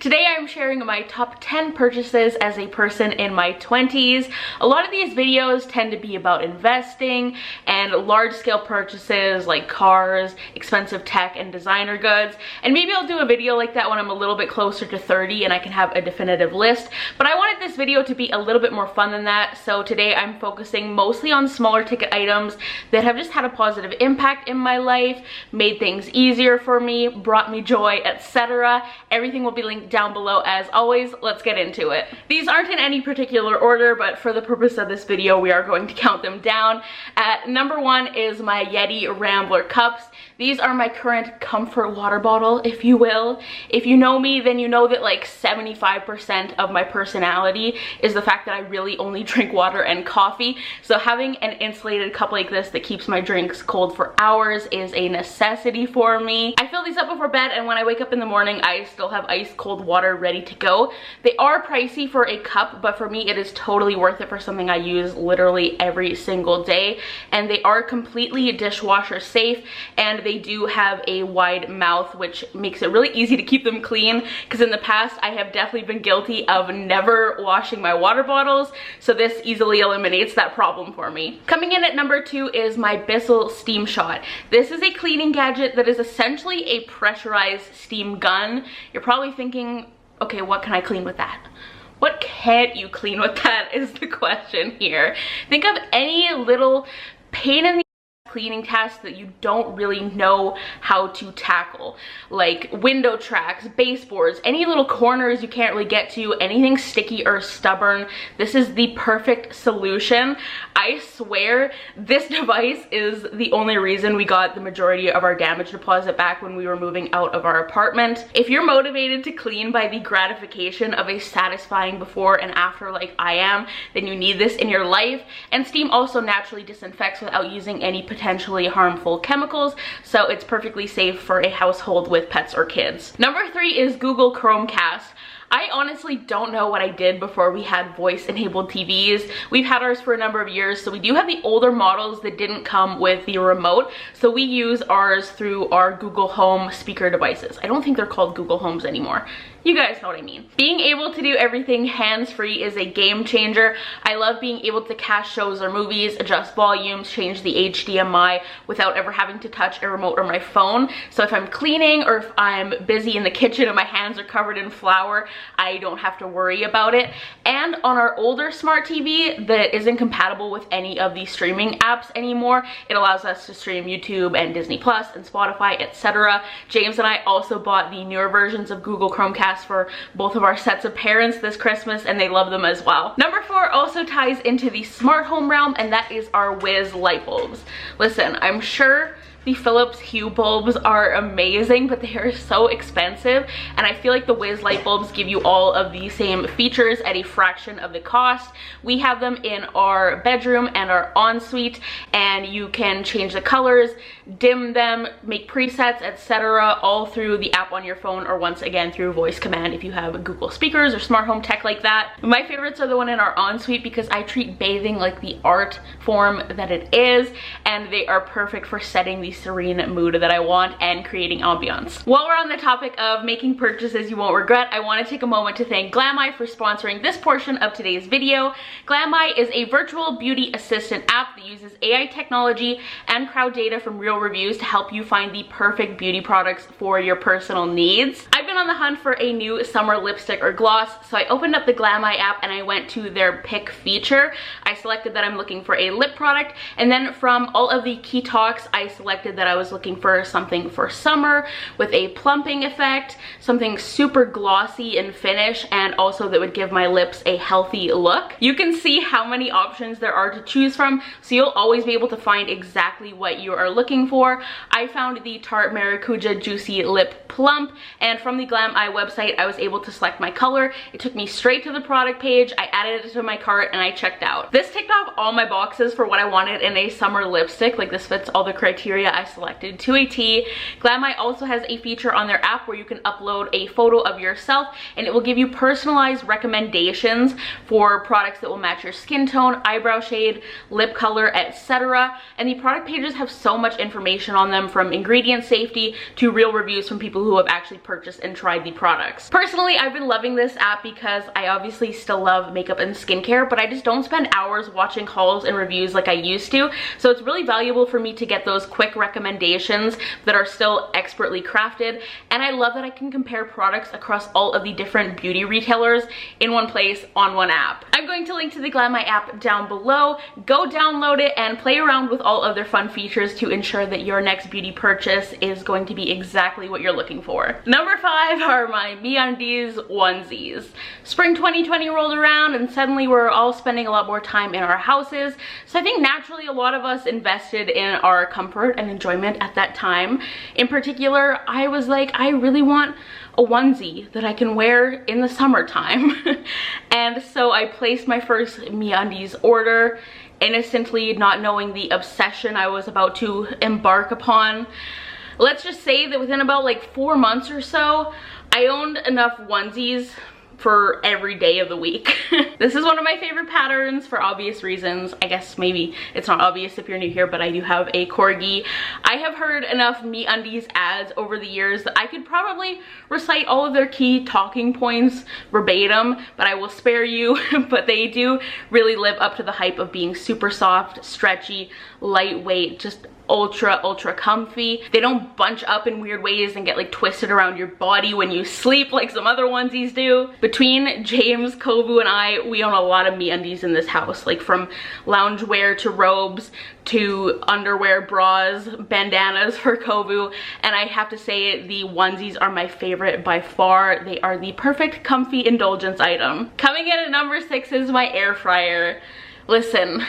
Today I'm sharing my top 10 purchases as a person in my 20s. A lot of these videos tend to be about investing and large-scale purchases like cars, expensive tech, and designer goods. And maybe I'll do a video like that when I'm a little bit closer to 30 and I can have a definitive list. But I wanted this video to be a little bit more fun than that. So today I'm focusing mostly on smaller ticket items that have just had a positive impact in my life, made things easier for me, brought me joy, etc. Everything will be linked down below as always. Let's get into it. These aren't in any particular order, but for the purpose of this video we are going to count them down. At number 1 is my Yeti Rambler cups. These are my current comfort water bottle, if you will. If you know me, then you know that like 75% of my personality is the fact that I really only drink water and coffee. So having an insulated cup like this that keeps my drinks cold for hours is a necessity for me. I fill these up before bed, and when I wake up in the morning I still have ice cold water ready to go. They are pricey for a cup, but for me it is totally worth it for something I use literally every single day. And they are completely dishwasher safe, and they do have a wide mouth, which makes it really easy to keep them clean, because in the past I have definitely been guilty of never washing my water bottles, so this easily eliminates that problem for me. Coming in at number 2 is my Bissell Steam Shot. This is a cleaning gadget that is essentially a pressurized steam gun. You're probably thinking, okay, what can I clean with that? What can't you clean with that is the question here. Think of any little pain in the cleaning tasks that you don't really know how to tackle, like window tracks, baseboards, any little corners you can't really get to, anything sticky or stubborn. This is the perfect solution. I swear this device is the only reason we got the majority of our damage deposit back when we were moving out of our apartment. If you're motivated to clean by the gratification of a satisfying before and after like I am, then you need this in your life. And steam also naturally disinfects without using any potentially harmful chemicals, so it's perfectly safe for a household with pets or kids. Number 3 is Google Chromecast. I honestly don't know what I did before we had voice-enabled TVs. We've had ours for a number of years, so we do have the older models that didn't come with the remote, so we use ours through our Google Home speaker devices. I don't think they're called Google Homes anymore. You guys know what I mean. Being able to do everything hands-free is a game changer. I love being able to cast shows or movies, adjust volumes, change the HDMI without ever having to touch a remote or my phone. So if I'm cleaning or if I'm busy in the kitchen and my hands are covered in flour, I don't have to worry about it. And on our older smart TV that isn't compatible with any of the streaming apps anymore, it allows us to stream YouTube and Disney Plus and Spotify, etc. James and I also bought the newer versions of Google Chromecast for both of our sets of parents this Christmas, and they love them as well. Number 4 also ties into the smart home realm, and that is our Wiz light bulbs. Listen, I'm sure the Philips Hue bulbs are amazing, but they are so expensive, and I feel like the Wiz light bulbs give you all of the same features at a fraction of the cost. We have them in our bedroom and our ensuite, and you can change the colors, dim them, make presets, etc. all through the app on your phone, or once again through voice command if you have Google speakers or smart home tech like that. My favorites are the one in our ensuite because I treat bathing like the art form that it is, and they are perfect for setting the serene mood that I want and creating ambiance. While we're on the topic of making purchases you won't regret, I want to take a moment to thank Glameye for sponsoring this portion of today's video. Glameye is a virtual beauty assistant app that uses AI technology and crowd data from real reviews to help you find the perfect beauty products for your personal needs. I've been on the hunt for a new summer lipstick or gloss, so I opened up the Glameye app and I went to their pick feature. I selected that I'm looking for a lip product, and then from all of the key talks I selected that I was looking for something for summer with a plumping effect, something super glossy in finish, and also that would give my lips a healthy look. You can see how many options there are to choose from, so you'll always be able to find exactly what you are looking for. I found the Tarte Maracuja Juicy Lip Plump, and from the Glameye website I was able to select my color. It took me straight to the product page, I added it to my cart, and I checked out. This ticked off all my boxes for what I wanted in a summer lipstick. Like, this fits all the criteria criteria I selected to a T. Glameye also has a feature on their app where you can upload a photo of yourself and it will give you personalized recommendations for products that will match your skin tone, eyebrow shade, lip color, etc. And the product pages have so much information on them, from ingredient safety to real reviews from people who have actually purchased and tried the products. Personally, I've been loving this app because I obviously still love makeup and skincare, but I just don't spend hours watching hauls and reviews like I used to. So it's really valuable for me to get those quick recommendations that are still expertly crafted. And I love that I can compare products across all of the different beauty retailers in one place on one app. I'm going to link to the Glameye app down below. Go download it and play around with all other fun features to ensure that your next beauty purchase is going to be exactly what you're looking for. Number 5 are my MeUndies onesies. Spring 2020 rolled around and suddenly we're all spending a lot more time in our houses. So I think naturally a lot of us invested in our comfort and enjoyment at that time. In particular, I was like, I really want a onesie that I can wear in the summertime. And so I placed my first MeUndies order, innocently not knowing the obsession I was about to embark upon. Let's just say that within about like 4 months or so, I owned enough onesies for every day of the week. This is one of my favorite patterns for obvious reasons. I guess maybe it's not obvious if you're new here, but I do have a corgi. I have heard enough MeUndies ads over the years that I could probably recite all of their key talking points verbatim, but I will spare you. But they do really live up to the hype of being super soft, stretchy, lightweight, just ultra comfy. They don't bunch up in weird ways and get like twisted around your body when you sleep like some other onesies do. Between James, Kovu, and I, we own a lot of MeUndies in this house, like from loungewear to robes to underwear, bras, bandanas for Kovu, and I have to say the onesies are my favorite by far. They are the perfect comfy indulgence item. Coming in at number 6 is my air fryer. Listen,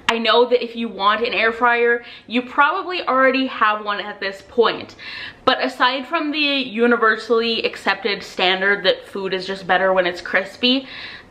I know that if you want an air fryer, you probably already have one at this point. But aside from the universally accepted standard that food is just better when it's crispy,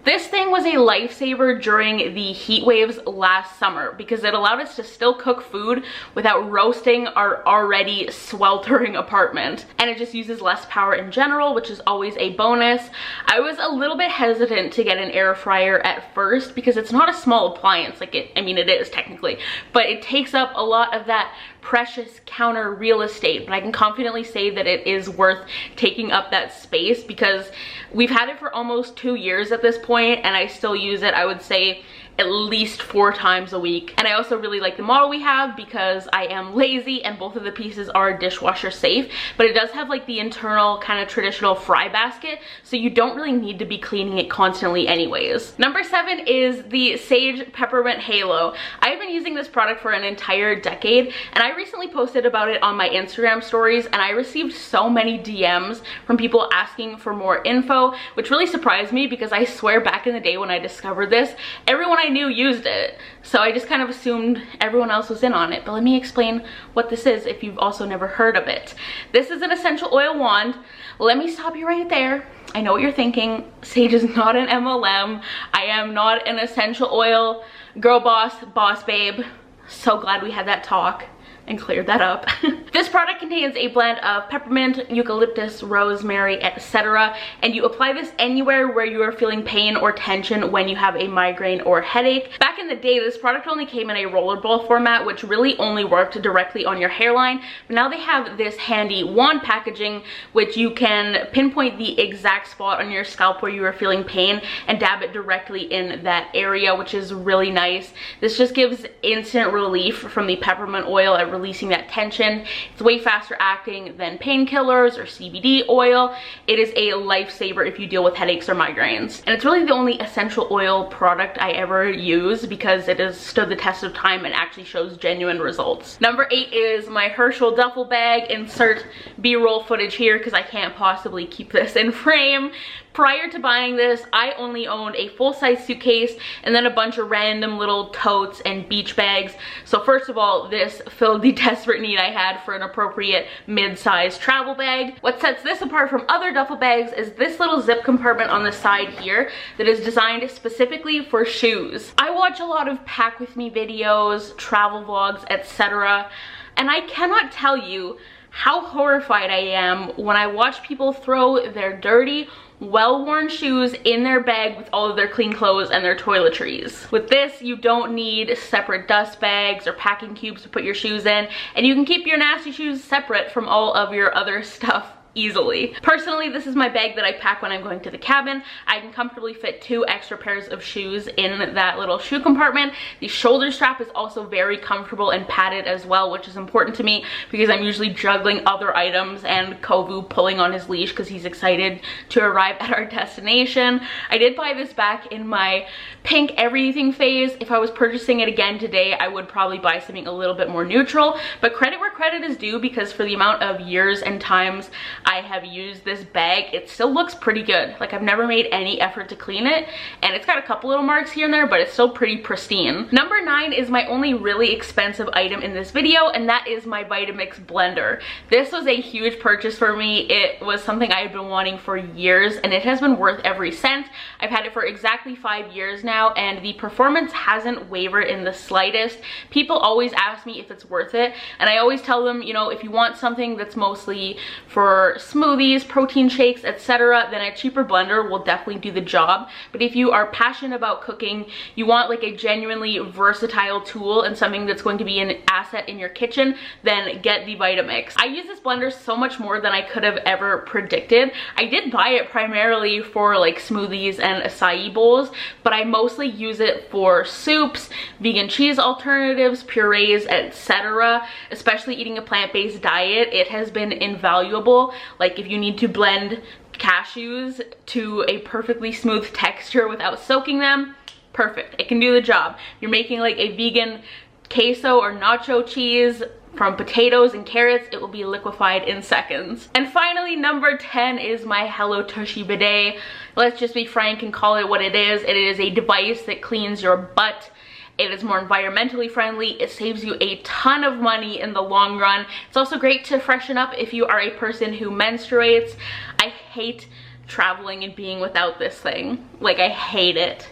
this thing was a lifesaver during the heat waves last summer because it allowed us to still cook food without roasting our already sweltering apartment. And it just uses less power in general, which is always a bonus. I was a little bit hesitant to get an air fryer at first because it's not a small appliance. I mean it is technically, but it takes up a lot of that precious counter real estate. But I can confidently say that it is worth taking up that space because we've had it for almost 2 years at this point and I still use it, I would say, at least 4 times a week. And I also really like the model we have because I am lazy and both of the pieces are dishwasher safe, but it does have like the internal kind of traditional fry basket, so you don't really need to be cleaning it constantly anyways. Number 7 is the Sage Peppermint Halo. I've been using this product for an entire decade and I recently posted about it on my Instagram stories and I received so many DMs from people asking for more info, which really surprised me because I swear back in the day when I discovered this, everyone I knew used it. So I just kind of assumed everyone else was in on it. But let me explain what this is if you've also never heard of it. This is an essential oil wand. Let me stop you right there. I know what you're thinking. Sage is not an MLM. I am not an essential oil girl boss babe. So glad we had that talk and cleared that up. This product contains a blend of peppermint, eucalyptus, rosemary, etc. And you apply this anywhere where you are feeling pain or tension when you have a migraine or headache. Back in the day, this product only came in a rollerball format, which really only worked directly on your hairline. But now they have this handy wand packaging, which you can pinpoint the exact spot on your scalp where you are feeling pain and dab it directly in that area, which is really nice. This just gives instant relief from the peppermint oil at releasing that tension. It's way faster acting than painkillers or CBD oil. It is a lifesaver if you deal with headaches or migraines. And it's really the only essential oil product I ever use because it has stood the test of time and actually shows genuine results. Number 8 is my Herschel duffel bag. Insert B-roll footage here because I can't possibly keep this in frame. Prior to buying this, I only owned a full-size suitcase and then a bunch of random little totes and beach bags. So first of all, this filled the desperate need I had for an appropriate mid-size travel bag. What sets this apart from other duffel bags is this little zip compartment on the side here that is designed specifically for shoes. I watch a lot of pack with me videos, travel vlogs, etc. And I cannot tell you how horrified I am when I watch people throw their dirty, well-worn shoes in their bag with all of their clean clothes and their toiletries. With this, you don't need separate dust bags or packing cubes to put your shoes in, and you can keep your nasty shoes separate from all of your other stuff easily. Personally, this is my bag that I pack when I'm going to the cabin. I can comfortably fit 2 extra pairs of shoes in that little shoe compartment. The shoulder strap is also very comfortable and padded as well, which is important to me because I'm usually juggling other items and Kovu pulling on his leash because he's excited to arrive at our destination. I did buy this back in my pink everything phase. If I was purchasing it again today, I would probably buy something a little bit more neutral, but credit where credit is due, because for the amount of years and times I have used this bag, it still looks pretty good. Like, I've never made any effort to clean it, and it's got a couple little marks here and there, but it's still pretty pristine. Number 9 is my only really expensive item in this video, and that is my Vitamix blender. This was a huge purchase for me. It was something I had been wanting for years, and it has been worth every cent. I've had it for exactly 5 years now, and the performance hasn't wavered in the slightest. People always ask me if it's worth it, and I always tell them, you know, if you want something that's mostly for smoothies, protein shakes, etc., then a cheaper blender will definitely do the job. But if you are passionate about cooking, you want like a genuinely versatile tool and something that's going to be an asset in your kitchen, then get the Vitamix. I use this blender so much more than I could have ever predicted. I did buy it primarily for like smoothies and acai bowls, but I mostly use it for soups, vegan cheese alternatives, purees, etc. Especially eating a plant-based diet, it has been invaluable. Like, if you need to blend cashews to a perfectly smooth texture without soaking them, perfect, it can do the job. You're making like a vegan queso or nacho cheese from potatoes and carrots, it will be liquefied in seconds. And finally, number 10 is my Hello Tushy bidet. Let's just be frank and call it what it is. It is a device that cleans your butt. It is more environmentally friendly. It saves you a ton of money in the long run. It's also great to freshen up if you are a person who menstruates. I hate traveling and being without this thing. Like, I hate it.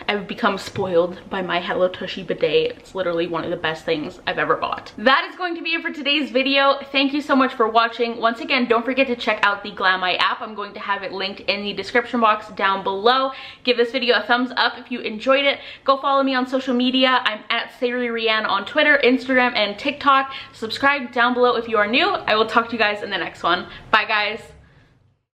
I've become spoiled by my Hello Tushy bidet. It's literally one of the best things I've ever bought. That is going to be it for today's video. Thank you so much for watching. Once again, don't forget to check out the Glameye app. I'm going to have it linked in the description box down below. Give this video a thumbs up if you enjoyed it. Go follow me on social media. I'm at SaryRianne on Twitter, Instagram, and TikTok. Subscribe down below if you are new. I will talk to you guys in the next one. Bye, guys.